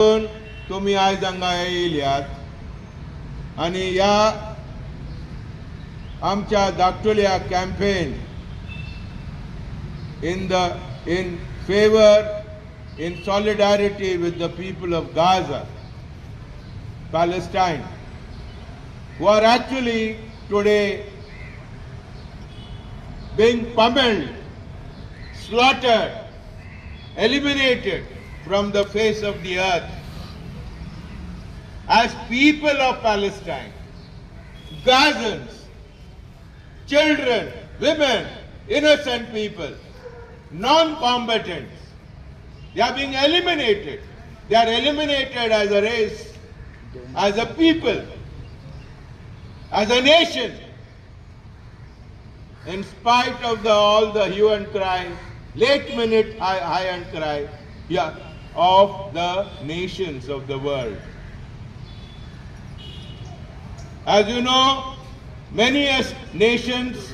तुम्ही आयज हांगा येयल्यात आनी ह्या आमच्या धाकटुल्या campaign in favor, in solidarity with the people of Gaza, Palestine, who are actually today being pummeled, slaughtered, eliminated from the face of the earth. As people of Palestine, Gazans, children, women, innocent people, non-combatants, they are being eliminated. They are eliminated as a race, as a people, as a nation, in spite of all the hue and cry, late-minute high and cry of the nations of the world. As you know, many nations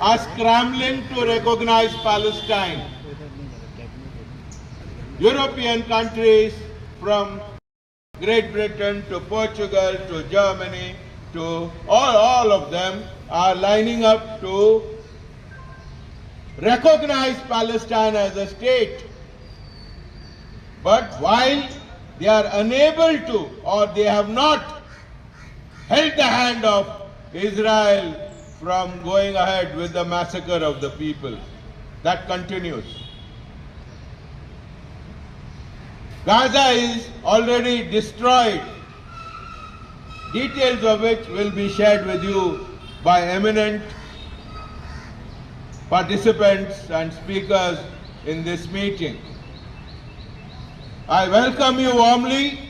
are scrambling to recognize Palestine. European countries from Great Britain to Portugal to Germany to all of them are lining up to recognize Palestine as a state. But while they are unable to, or they have not held the hand of Israel from going ahead with the massacre of the people, that continues. Gaza is already destroyed, details of which will be shared with you by eminent participants and speakers in this meeting. I welcome you warmly.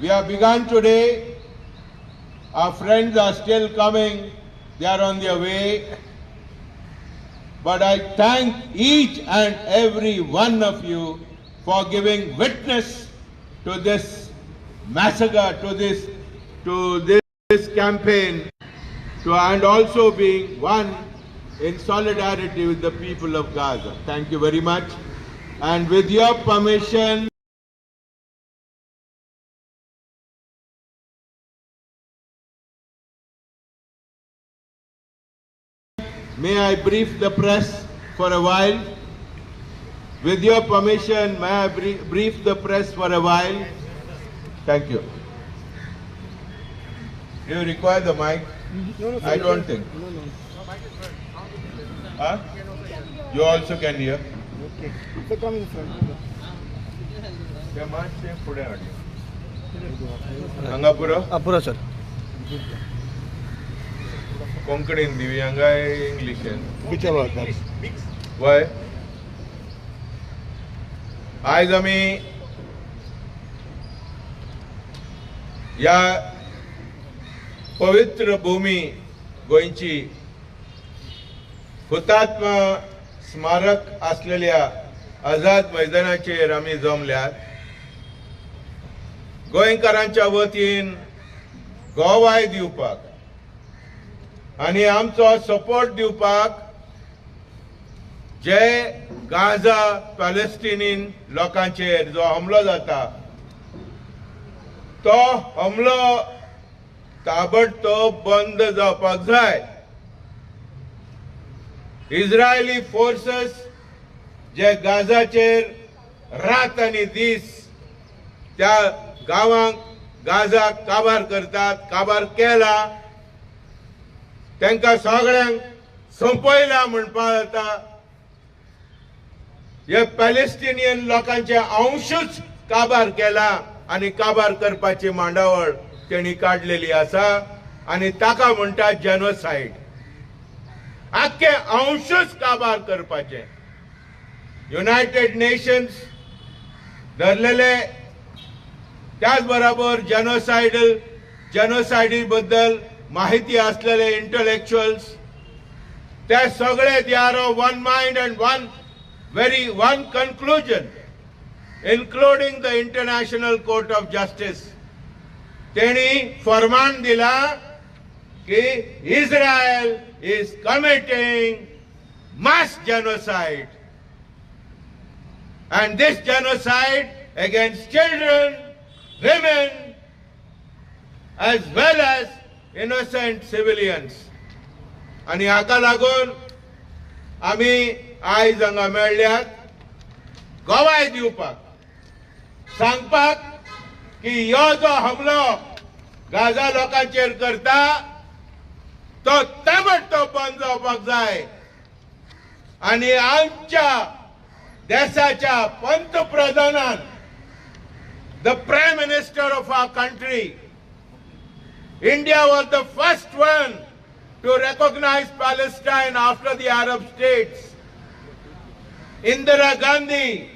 We have begun today. Our friends are still coming. They are on their way. But I thank each and every one of you for giving witness to this massacre, to this campaign, and also being one in solidarity with the people of Gaza. Thank you very much. And with your permission, may I brief the press for a while? With your permission, may I brief the press for a while? Thank you. Do you require the mic? No, I don't think. No. Huh? You also can hear. Okay. So come in front. Apura sir. Konkani Hindi, English. Which about that? Why? आज आम्ही या पवित्र भूमी गोंयची हुतात्मा स्मारक असलेल्या आझाद मैदानाचेर आम्ही जमल्यात. गोंयकारांच्या वतीन गोवाय दिवपाक आणि आमचो सपोर्ट दिवपाक जे गाझा पॅलेस्टिनीन लोकांचेर जो हमलो जाता तो हमलो ताबडतोब बंद जावपाक जाय. इस्रायली फोर्सेस जे गाझाचेर रात आनी दीस त्या गांवांक गाझाक काबार करतात, काबार केला, तांकां सगळ्यांक संपयला म्हणपाक जाता. हे पॅलेस्टिनियन लोकांचे अंशूच काबार केला आणि काबार करपाची मांडावळ त्यांनी काढलेली आसा आणि ताका म्हणटा जेनोसाइड. आख्खे अंशूच काबार करपाचे. युनायटेड नेशन्स धरलेले त्याच बरोबर जेनोसाइडी बद्दल माहिती असलेले इंटलेक्च्युअल्स ते सगळे they are of one mind and one conclusion, including the International Court of Justice. त्यांनी फरमान दिला की Israel is committing mass genocide, and this genocide against children, women, as well as innocent civilians. आणि हाका लागून आमी आयज हांगा मेळ्ळ्यात गोवाय दिवपाक सांगपाक की हो जो हमलो गाजा लोकांचेर करता तो ताबडतोब बंद जावपाक जाय आणि आमच्या देशाच्या पंतप्रधानान the Prime Minister of our country, India was the first one to recognize Palestine after the Arab states. Indira Gandhi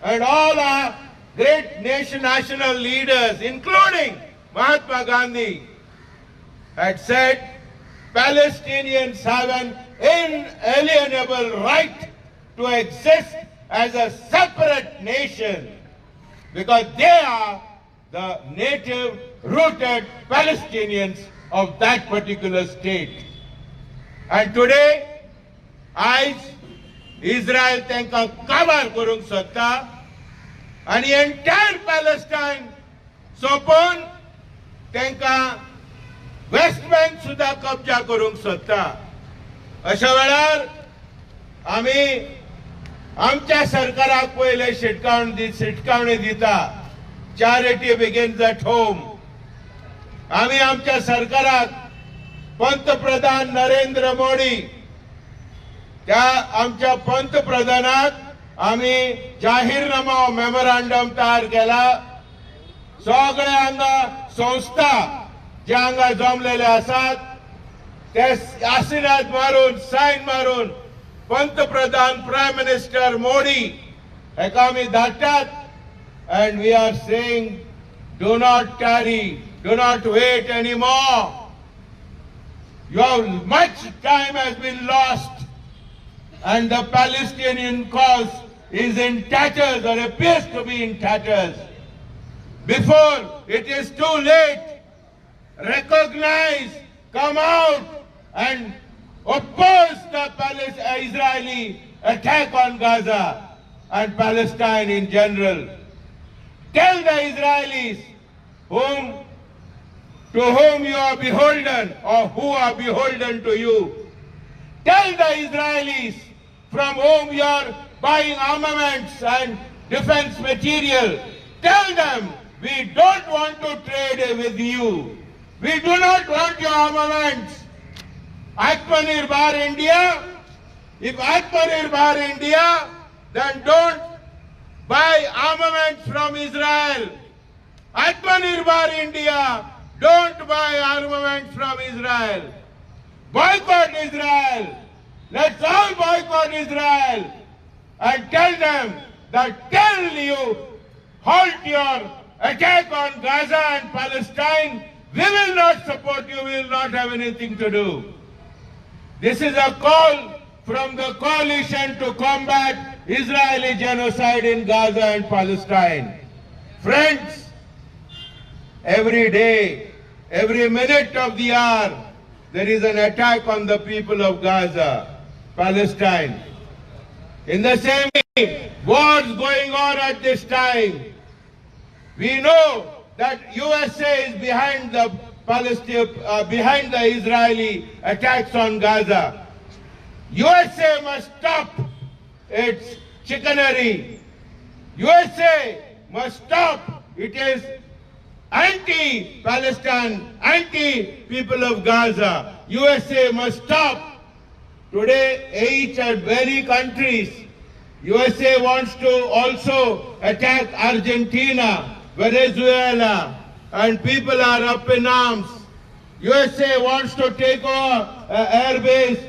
and all our great national leaders, including Mahatma Gandhi, had said Palestinians have an inalienable right to exist as a separate nation because they are the native rooted Palestinians of that particular state. And today, Israel त्यांका काबार करूंक सोदता आणि entire Palestine सोपोवन त्यांका waste bank सुद्धा कब्जा करूंक सोदता. अशा वेळार आमी आमच्या सरकाराक पहिले शिटकावणी दिता. Charity begins at home. आम्ही आमच्या सरकाराक पंतप्रधान नरेंद्र मोदी त्या आमच्या पंतप्रधानाक आम्ही जाहीरनामा मेमोरंडम तयार केला. सगळे हांगा संस्था जे हांगा जमलेले आसात ते आशीर्वाद मारून साइन मारून पंतप्रधान प्राइम मिनिस्टर मोदी हेका आमी धाडटात. And we are saying, do not tarry, do not wait anymore. Much time has been lost and the Palestinian cause is in tatters or appears to be in tatters. Before it is too late, recognize, come out and oppose the Israeli attack on Gaza and Palestine in general. Tell the Israelis to whom you are beholden or who are beholden to you. Tell the Israelis from whom you are buying armaments and defense material. Tell them we don't want to trade with you. We do not want your armaments. Atmanirbhar India. If Atmanirbhar India, then don't buy armaments from Israel. Atmanirbhar India, don't buy armaments from Israel. Boycott Israel. Let's all boycott Israel and tell them that till you halt your attack on Gaza and Palestine, we will not support you, we will not have anything to do. This is a call from the coalition to combat Israeli genocide in Gaza and Palestine. Friends, every day, every minute of the hour, there is an attack on the people of Gaza, Palestine. In the same way, wars going on at this time. We know that USA is behind the behind the Israeli attacks on Gaza. USA must stop its chicanery. USA must stop. It is anti-Palestine, anti-people of Gaza. USA must stop. Today, each and very countries, USA wants to also attack Argentina, Venezuela, and people are up in arms. USA wants to take over air base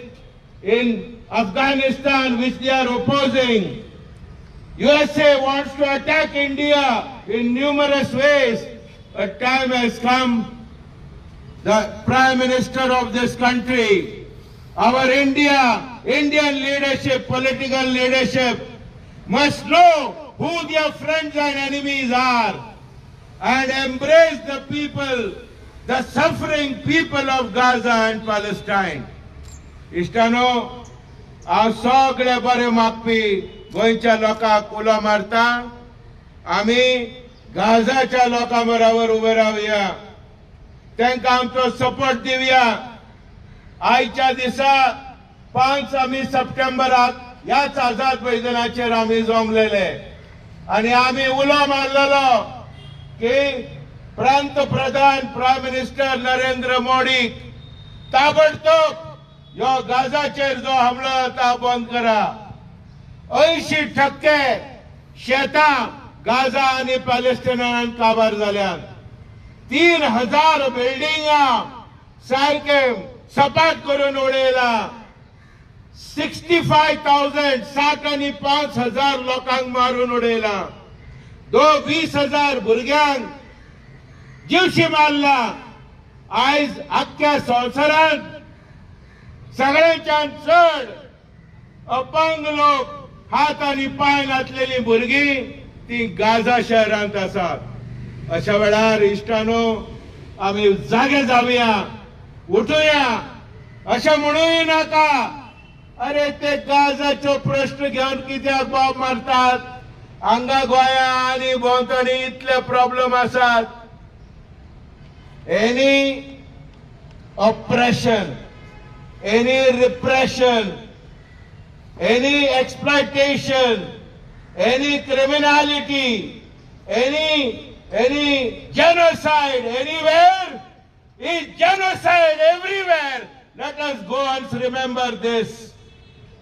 in Afghanistan, which they are opposing. USA wants to attack India in numerous ways. A time has come, the Prime Minister of this country, our Indian leadership, political leadership, must know who their friends and enemies are and embrace the people, the suffering people of Gaza and Palestine. इश्टानो, हांव सगळे बरे मागपी गोंयच्या लोकांक उलो मारता आम्ही गाझाच्या लोकांबरोबर उभे राहूया, त्यांना आमचो सपोर्ट दिवया. आयच्या दिसा 5 आम्ही सप्टेंबराक याच आझाद मैदानाचेर आम्ही जमलेले आणि आम्ही उलो मारलेलो की पंतप्रधान प्राईम मिनिस्टर नरेंद्र मोदी ताबडतोब ह्यो गाझाचेर जो हमलो ता बंद करा. 80% शेतां गाझा आणि पॅलेस्टिनान काबार जाल्यात. 3000 बिल्डिंगा सारखे सपाट करून उडयला. 65,000 7 आणि 5,000 लोकांक मारून उडयला. 20,000 भुरग्यांक जीवशी मारला. आयज अख्ख्या संवसारांत सगळ्यांच्यान चड अपंग लोक, हात आणि पाय नासलेली भुरगीं ती गाझा शहरांत आसात. अशा वेळार इश्टानो आम्ही जागे जावया, उठूया. अशें म्हणूय नाका अरे ते गाझाचो प्रश्न घेवन कित्याक बाब मारतात. हांगा गोंया आनी भोंवतणी इतले प्रॉब्लेम आसात. Any oppression, any repression, any exploitation, any criminality, any genocide anywhere is genocide everywhere. Let us go and remember this.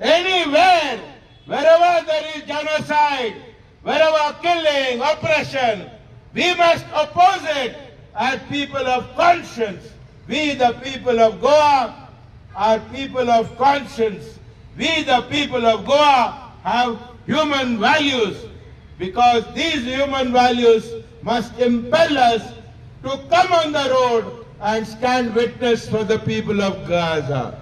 Anywhere, wherever there is genocide, wherever killing, oppression, we must oppose it. As people of conscience, we the people of Goa are people of conscience. We the people of Goa have human values, because these human values must impel us to come on the road and stand witness for the people of Gaza.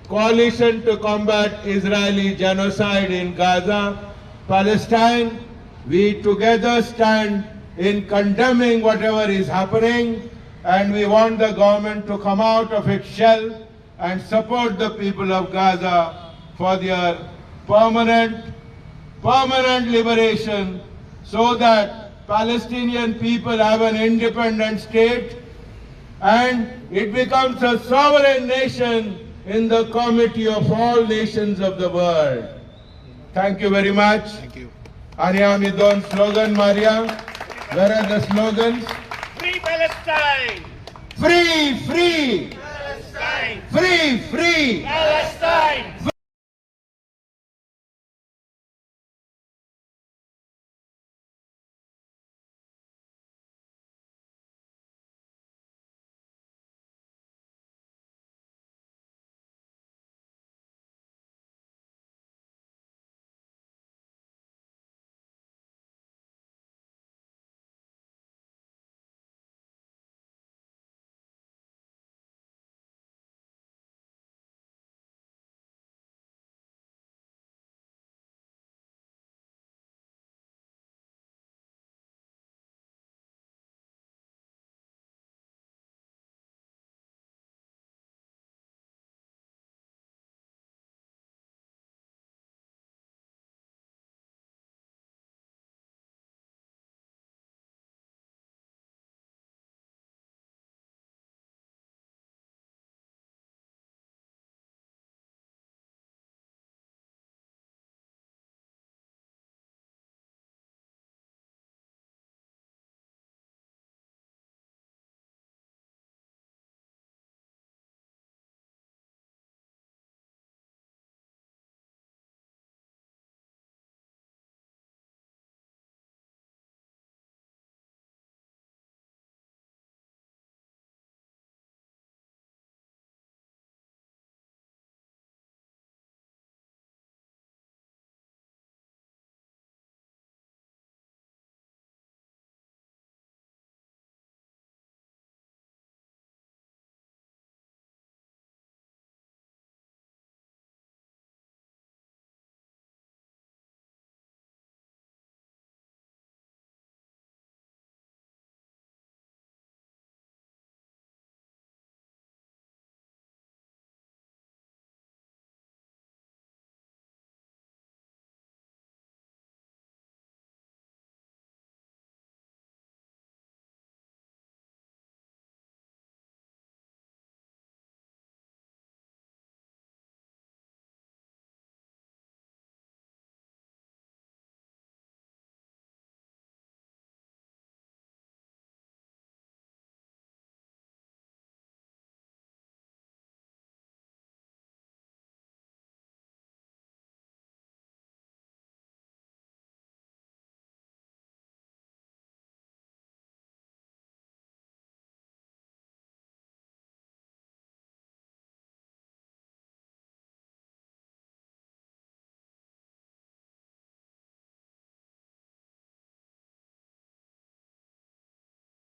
Coalition to combat Israeli genocide in Gaza, Palestine, we together stand in condemning whatever is happening, and we want the government to come out of its shell and support the people of Gaza for their permanent liberation, so that Palestinian people have an independent state and it becomes a sovereign nation in the committee of all nations of the world. Thank you very much. Thank you. आणि आम्ही 2 slogan मारया. Where are the slogans? Free Palestine! Free, free! Palestine! Free, free! Palestine!